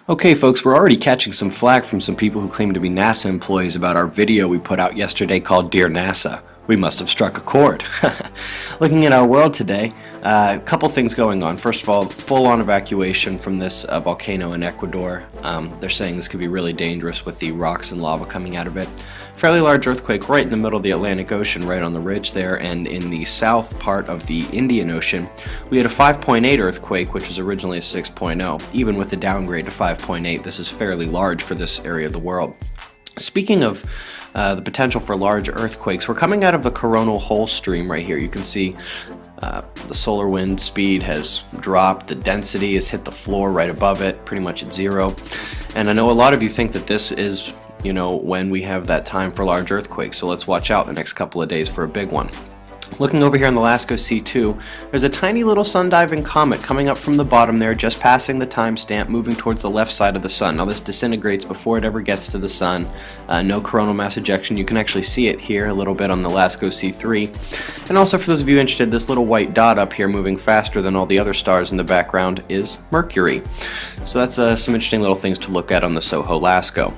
Okay folks, we're already catching some flack from some people who claim to be NASA employees about our video we put out yesterday called Dear NASA. We must have struck a chord. Looking at our world today, a couple things going on. First of all, full-on evacuation from this volcano in Ecuador. They're saying this could be really dangerous with the rocks and lava coming out of it. Fairly large earthquake right in the middle of the Atlantic Ocean, right on the ridge there, and in the south part of the Indian Ocean, we had a 5.8 earthquake, which was originally a 6.0. Even with the downgrade to 5.8, this is fairly large for this area of the world. Speaking of the potential for large earthquakes, we're coming out of the coronal hole stream right here. You can see the solar wind speed has dropped, the density has hit the floor right above it, pretty much at zero. And I know a lot of you think that this is, when we have that time for large earthquakes, so let's watch out the next couple of days for a big one. Looking over here on the LASCO C2, there's a tiny little sun-diving comet coming up from the bottom there, just passing the timestamp, moving towards the left side of the sun. Now this disintegrates before it ever gets to the sun. No coronal mass ejection. You can actually see it here a little bit on the LASCO C3. And also for those of you interested, this little white dot up here moving faster than all the other stars in the background is Mercury. So that's some interesting little things to look at on the SOHO LASCO.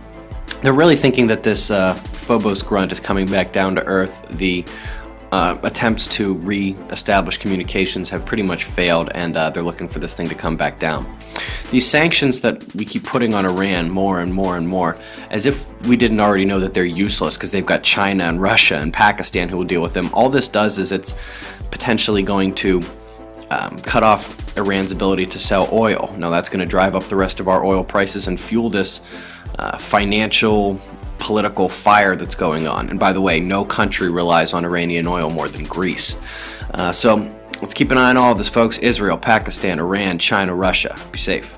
They're really thinking that this Phobos grunt is coming back down to Earth. The attempts to re-establish communications have pretty much failed, and they're looking for this thing to come back down. These sanctions that we keep putting on Iran more and more and more, as if we didn't already know that they're useless because they've got China and Russia and Pakistan who will deal with them. All this does is it's potentially going to cut off Iran's ability to sell oil. Now that's going to drive up the rest of our oil prices and fuel this financial political fire that's going on. And by the way, no country relies on Iranian oil more than Greece. So let's keep an eye on all of this, folks. Israel, Pakistan, Iran, China, Russia. Be safe.